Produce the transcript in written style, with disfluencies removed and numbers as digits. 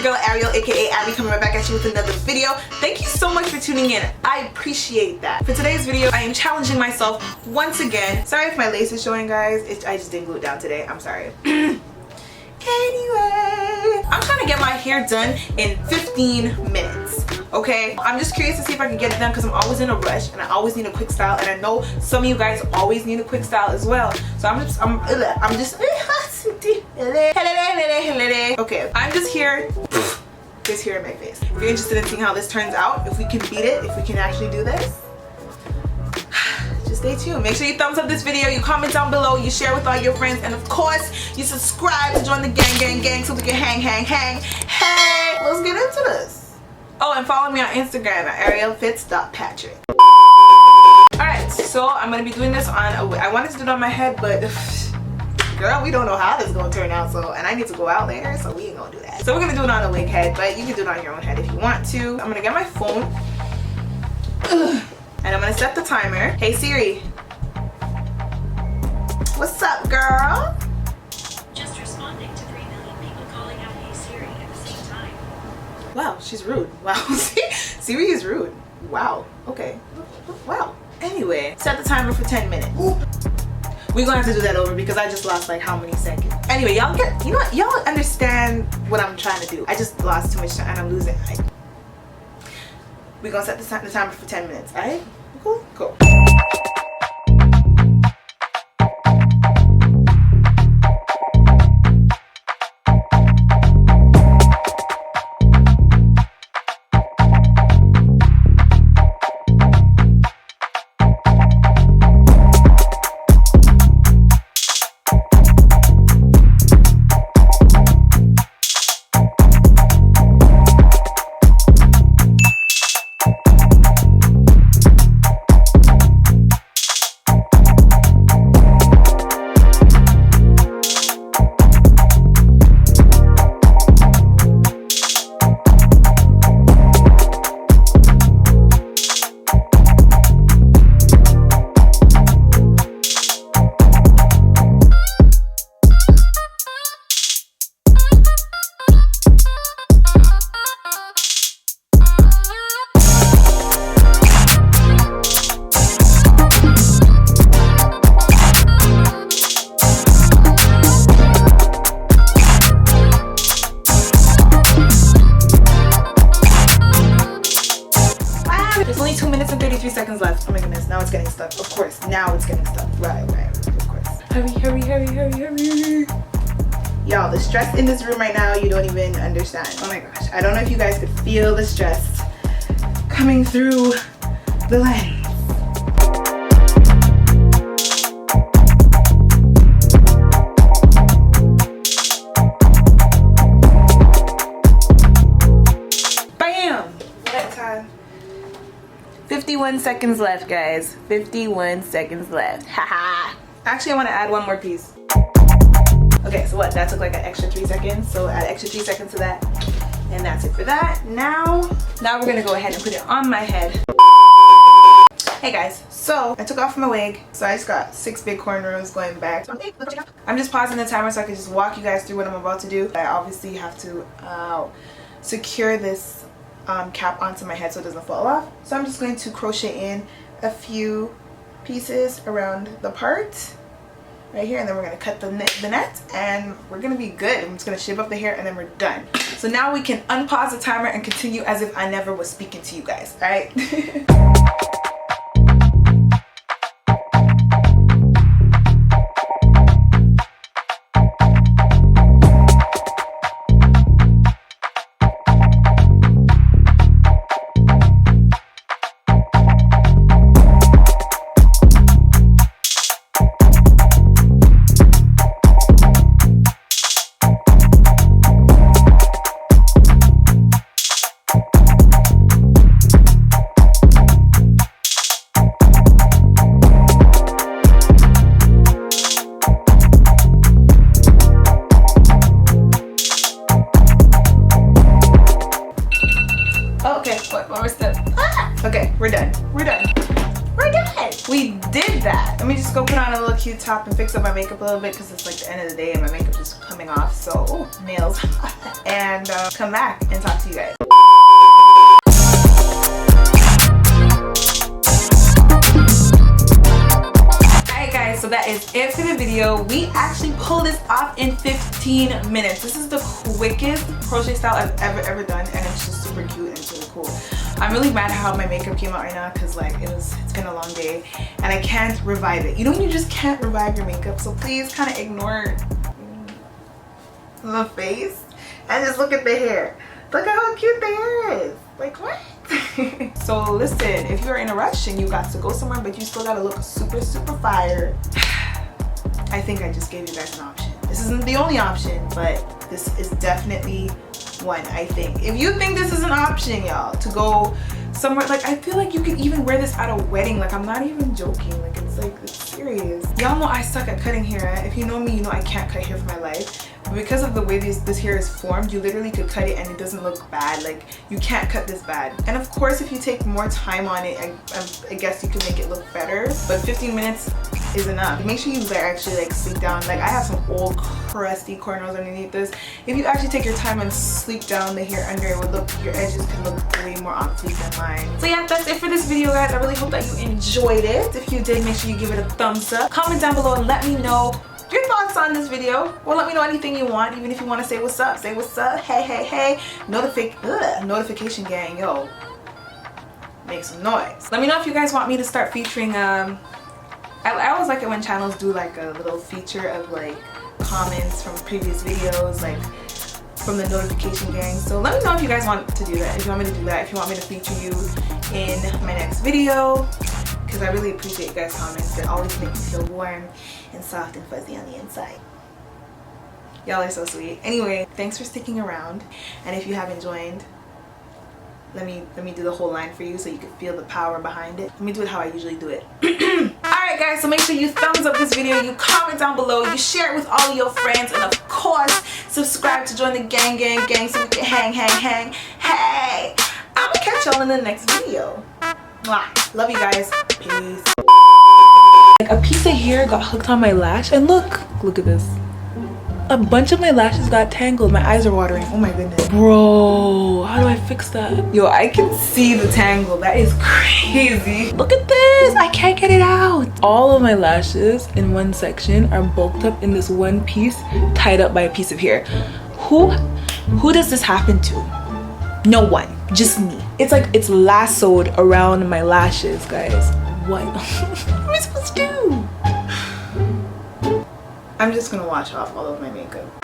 your girl Ariel, aka Abby, coming right back at you with another video. Thank you so much for tuning in. I appreciate that. For today's video, I am challenging myself once again. Sorry if my lace is showing, guys. I just didn't glue it down today. I'm sorry. Anyway, I'm trying to get my hair done in 15 minutes. Okay, I'm just curious to see if I can get it done because I'm always in a rush and I always need a quick style, and I know some of you guys always need a quick style as well. So I'm just okay, I'm just here in my face. If you're interested in seeing how this turns out, if we can beat it, if we can actually do this, just stay tuned. Make sure you thumbs up this video, you comment down below, you share with all your friends, and of course you subscribe to join the gang so we can hang. Hey, let's get into this. Oh, and follow me on Instagram at arielfits.patrick. Alright, so I'm gonna be doing this on a wig. I wanted to do it on my head, but girl, we don't know how this is gonna turn out, so, and I need to go out later, so we ain't gonna do that. So we're gonna do it on a wig head, but you can do it on your own head if you want to. I'm gonna get my phone and I'm gonna set the timer. Hey Siri, what's up, girl? Just responding to 3 million people calling out Hey Siri at the same time. Wow, she's rude. Wow, Siri is rude. Wow, okay, wow. Anyway, set the timer for 10 minutes. We're gonna have to do that over because I just lost like how many seconds. Anyway, y'all get, you know what, y'all understand what I'm trying to do. I just lost too much time and I'm losing. We're gonna set the timer for 10 minutes, alright? Cool? Cool. There's only 2 minutes and 33 seconds left. Oh my goodness, now it's getting stuck. Of course, now it's getting stuck. Right, of course. Hurry. Y'all, the stress in this room right now, you don't even understand. Oh my gosh, I don't know if you guys could feel the stress coming through the lens. Bam! That time. 51 seconds left, guys. 51 seconds left. Haha. Actually, I want to add one more piece. Okay, so what? That took like an extra 3 seconds. So add extra 3 seconds to that. And that's it for that. Now we're going to go ahead and put it on my head. Hey guys, so I took off my wig. So I just got 6 big cornrows going back. I'm just pausing the timer so I can just walk you guys through what I'm about to do. I obviously have to secure this cap onto my head so it doesn't fall off. So I'm just going to crochet in a few pieces around the part right here, and then we're going to cut the net and we're going to be good. I'm just going to shape up the hair and then we're done. So now we can unpause the timer and continue as if I never was speaking to you guys. All right. Okay, what was the... Ah! Okay, we're done. We're done. what? We did that. Let me just go put on a little cute top and fix up my makeup a little bit because it's like the end of the day and my makeup is coming off. So, oh, nails. And come back and talk to you guys. So that is it for the video. We actually pulled this off in 15 minutes. This is the quickest crochet style I've ever done, and it's just super cute and it's really cool. I'm really mad how my makeup came out right now because like it's been a long day and I can't revive it. You know when you just can't revive your makeup, so please kind of ignore the face and just look at the hair. Look at how cute the hair is. Like what? So listen, if you're in a rush and you got to go somewhere but you still gotta look super fire, I think I just gave you guys an option. This isn't the only option, but this is definitely one, I think. If you think this is an option, y'all, to go somewhere, like I feel like you could even wear this at a wedding. Like I'm not even joking, like it's serious. Y'all know I suck at cutting hair. If you know me, you know I can't cut hair for my life. But because of the way this hair is formed, you literally could cut it and it doesn't look bad. Like you can't cut this bad. And of course, if you take more time on it, I guess you can make it look better. But 15 minutes is enough. Make sure you actually like sleek down. Like I have some old crusty cornrows underneath this. If you actually take your time and sleek down the hair under, it would look, your edges can look way more on fleek than mine. So yeah, that's it for this video, guys. I really hope that you enjoyed it. If you did, make sure you give it a thumbs up. Comment down below and let me know your thoughts on this video, or let me know anything you want. Even if you want to say what's up, say what's up. Hey, notification gang, yo, make some noise. Let me know if you guys want me to start featuring I always like it when channels do like a little feature of like comments from previous videos, like from the notification gang. So let me know if you guys want to do that, if you want me to do that, if you want me to feature you in my next video, because I really appreciate you guys' comments. It always makes me feel warm and soft and fuzzy on the inside. Y'all are so sweet. Anyway, thanks for sticking around, and if you haven't joined, let me do the whole line for you so you can feel the power behind it. Let me do it how I usually do it. Alright guys, so make sure you thumbs up this video, you comment down below, you share it with all of your friends, and of course subscribe to join the gang so we can hang. Hey, I'm gonna catch y'all in the next video. Mwah. Love you guys. Peace. Like a piece of hair got hooked on my lash, and look at this. A bunch of my lashes got tangled. My eyes are watering. Oh my goodness. Bro, how do I fix that? Yo, I can see the tangle. That is crazy. Look at this. I can't get it out. All of my lashes in one section are bulked up in this one piece, tied up by a piece of hair. Who does this happen to? No one. Just me. It's like it's lassoed around my lashes, guys. What am I supposed to do? I'm just gonna wash off all of my makeup.